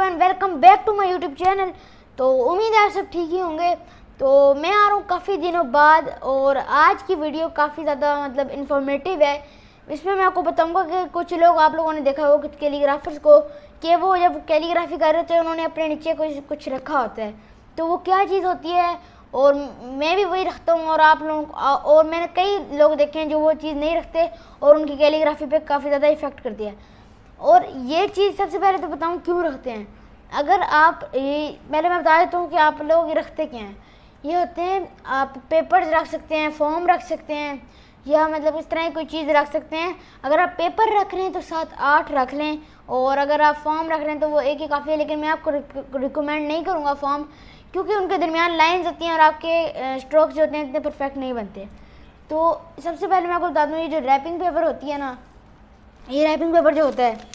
Everyone, welcome back to my YouTube channel. तो उम्मीद है आप सब ठीक ही होंगे। तो मैं आ रहा हूँ काफ़ी दिनों बाद और आज की वीडियो काफ़ी ज़्यादा इन्फॉर्मेटिव है। इसमें मैं आपको बताऊंगा कि कुछ लोग, आप लोगों ने देखा होगा कुछ कैलीग्राफर्स को, कि वो जब कैलीग्राफी कर रहे होते हैं उन्होंने अपने नीचे कुछ रखा होता है। तो वो क्या चीज़ होती है, और मैं भी वही रखता हूँ। और आप लोग, और मैंने कई लोग देखे हैं जो वो चीज़ नहीं रखते और उनकी कैलीग्राफी पे काफ़ी ज़्यादा इफेक्ट करती है। और ये चीज़ सबसे पहले तो बताऊँ क्यों रखते हैं। अगर आप पहले मैं बता देता हूँ कि आप लोग ये रखते क्या हैं। ये होते हैं, आप पेपर्स रख सकते हैं, फॉर्म रख सकते हैं, या इस तरह की कोई चीज़ रख सकते हैं। अगर आप पेपर रख रहे हैं तो 7-8 रख लें, और अगर आप फॉर्म रख रहे हैं तो वो एक ही काफ़ी है। लेकिन मैं आपको रिकमेंड नहीं करूँगा फॉर्म, क्योंकि उनके दरमियान लाइंस होती हैं और आपके स्ट्रोक्स जो होते हैं इतने परफेक्ट नहीं बनते। तो सबसे पहले मैं आपको बता दूँ, ये जो रैपिंग पेपर होती है ना, ये रैपिंग पेपर जो होता है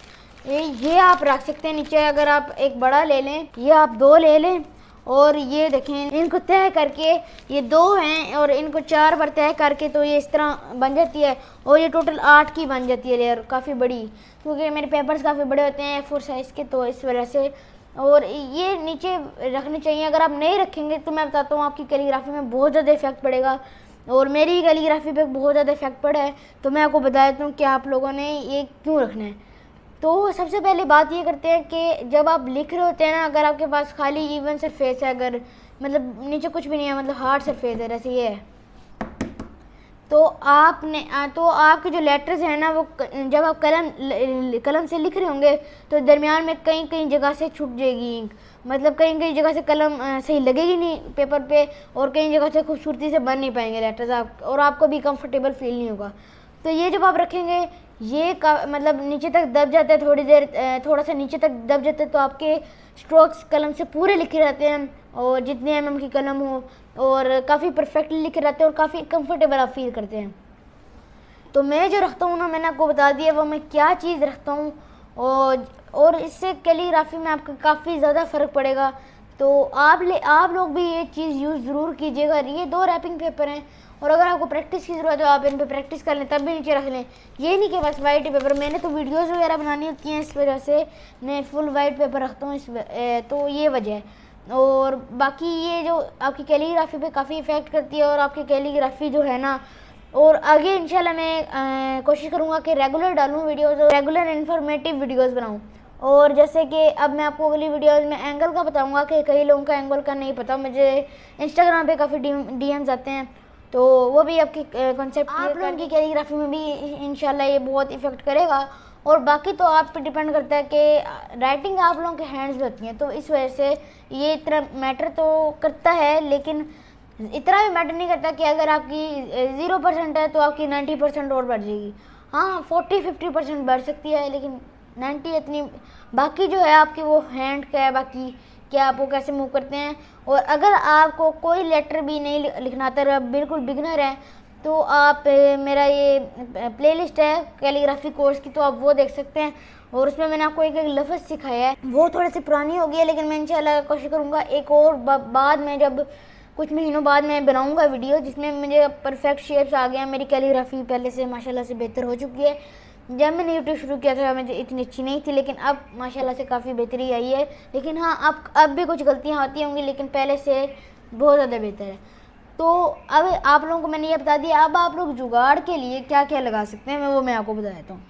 ये आप रख सकते हैं नीचे। अगर आप एक बड़ा ले लें, ये आप 2 ले लें, और ये देखें इनको तय करके, ये 2 हैं और इनको 4 बार तय करके तो ये इस तरह बन जाती है। और ये टोटल 8 की बन जाती है लेयर, काफ़ी बड़ी, क्योंकि मेरे पेपर्स काफ़ी बड़े होते हैं A4 साइज़ के, तो इस वजह से। और ये नीचे रखनी चाहिए। अगर आप नहीं रखेंगे तो मैं बताता हूँ आपकी कैलीग्राफी में बहुत ज़्यादा इफेक्ट पड़ेगा, और मेरी कैलीग्राफी पे बहुत ज़्यादा इफेक्ट पड़ा है। तो मैं आपको बता देता हूँ कि आप लोगों ने ये क्यों रखना है। तो सबसे पहले बात ये करते हैं कि जब आप लिख रहे होते हैं ना, अगर आपके पास खाली इवन सरफेस है, अगर नीचे कुछ भी नहीं है, हार्ड सरफेस है, जैसे ये है, तो आपके जो लेटर्स हैं ना, वो जब आप कलम से लिख रहे होंगे तो दरमियान में कई जगह से छूट जाएगी इंक। कई जगह से कलम सही लगेगी नहीं पेपर पे, और कई जगह से खूबसूरती से बन नहीं पाएंगे लेटर्स आप, और आपको भी कंफर्टेबल फील नहीं होगा। तो ये जब आप रखेंगे, ये नीचे तक दब जाते हैं, थोड़ी देर थोड़ा सा नीचे तक दब जाते हैं, तो आपके स्ट्रोक्स कलम से पूरे लिखे रहते हैं, और जितने mm की कलम हो, और काफ़ी परफेक्टली लिखे रहते हैं, और काफ़ी कंफर्टेबल आप फील करते हैं। तो मैं जो रखता हूँ ना, मैंने आपको बता दिया वो मैं क्या चीज़ रखता हूँ, और इससे कैलीग्राफी में आपका काफ़ी ज़्यादा फ़र्क पड़ेगा। तो आप लोग भी ये चीज़ यूज़ ज़रूर कीजिएगा। ये 2 रैपिंग पेपर हैं, और अगर आपको प्रैक्टिस की ज़रूरत है आप इन पे प्रैक्टिस कर लें, तब भी नीचे रख लें। ये नहीं कि बस वाइट पेपर, मैंने तो वीडियोस वगैरह बनानी होती हैं, इस वजह से मैं फुल वाइट पेपर रखता हूँ, तो ये वजह है। और बाकी ये जो आपकी कैलीग्राफी पे काफ़ी इफ़ेक्ट करती है, और आपकी कैलीग्राफी जो है ना, और आगे इंशाल्लाह मैं कोशिश करूँगा कि रेगुलर डालूँ वीडियोज़, और रेगुलर इन्फॉर्मेटिव वीडियोज़ बनाऊँ। और जैसे कि अब मैं आपको अगली वीडियोज़ में एंगल का बताऊँगा, कि कई लोगों का एंगल का नहीं पता। मुझे इंस्टाग्राम पे काफ़ी DMs आते हैं, तो वो भी आपकी कॉन्सेप्ट आप लोगों की कैलीग्राफी में भी इंशाल्लाह ये बहुत इफेक्ट करेगा। और बाकी तो आप पे डिपेंड करता है कि राइटिंग आप लोगों के हैंड्स में होती हैं, तो इस वजह से ये इतना मैटर तो करता है, लेकिन इतना भी मैटर नहीं करता कि अगर आपकी 0% है तो आपकी 90% और बढ़ जाएगी। हाँ, 40-50% बढ़ सकती है, लेकिन 90 इतनी। बाकी जो है आपकी वो हैंड का है, बाकी क्या आप वो कैसे मूव करते हैं। और अगर आपको कोई लेटर भी नहीं लिखना आता, आप बिल्कुल बिगनर हैं, तो आप मेरा ये प्लेलिस्ट है कैलीग्राफी कोर्स की, तो आप वो देख सकते हैं। और उसमें मैंने आपको एक लफ्ज़ सिखाया है, वो थोड़ी सी पुरानी हो गई है, लेकिन मैं इंशाल्लाह कोशिश करूँगा एक और बाद में, जब कुछ महीनों बाद मैं बनाऊँगा वीडियो जिसमें मुझे परफेक्ट शेप्स आ गए हैं। मेरी कैलीग्राफी पहले से माशाल्लाह से बेहतर हो चुकी है। जब मैंने यूट्यूब शुरू किया था मुझे इतनी अच्छी नहीं थी, लेकिन अब माशाल्लाह से काफ़ी बेहतरी आई है। लेकिन हाँ, अब भी कुछ गलतियाँ आती होंगी, लेकिन पहले से बहुत ज़्यादा बेहतर है। तो अब आप लोगों को मैंने ये बता दिया। अब आप लोग जुगाड़ के लिए क्या क्या लगा सकते हैं, मैं आपको बता देता हूँ।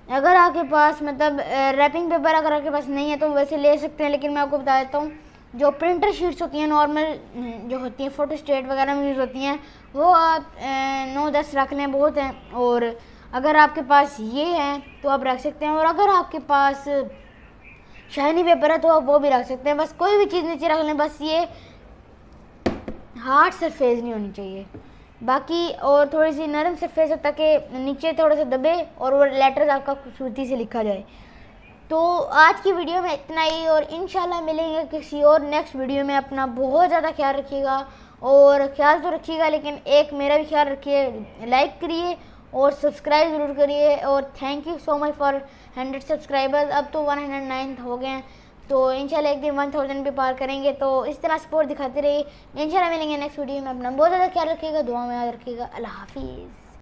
अगर आपके पास रैपिंग पेपर अगर आपके पास नहीं है तो वैसे ले सकते हैं, लेकिन मैं आपको बता देता हूँ, जो प्रिंटर शीट्स होती हैं नॉर्मल जो होती हैं, फोटोस्टेट वगैरह में यूज़ होती हैं, वो आप 9-10 रख लें, बहुत हैं। और अगर आपके पास ये है तो आप रख सकते हैं, और अगर आपके पास शाइनी पेपर है तो आप वो भी रख सकते हैं। बस कोई भी चीज़ नीचे रख लें, बस ये हार्ड सरफेस नहीं होनी चाहिए, बाकी और थोड़ी सी नरम सरफेस हो, ताकि नीचे थोड़ा सा दबे और वो लेटर्स आपका खूबसूरती से लिखा जाए। तो आज की वीडियो में इतना ही, और इंशाल्लाह मिलेंगे किसी और नेक्स्ट वीडियो में। अपना बहुत ज़्यादा ख्याल रखिएगा, और ख्याल तो रखिएगा, लेकिन एक मेरा भी ख्याल रखिए, लाइक करिए और सब्सक्राइब ज़रूर करिए। और thank you so much for 100 subscribers. अब तो 109 हो गए हैं, तो इंशाल्लाह एक दिन 1000 भी पार करेंगे। तो इस तरह सपोर्ट दिखाते रहिए। इंशाल्लाह मिलेंगे नेक्स्ट वीडियो में। अपना बहुत ज़्यादा ख्याल रखिएगा, दुआ में याद रखिएगा। अल्लाह हाफिज़।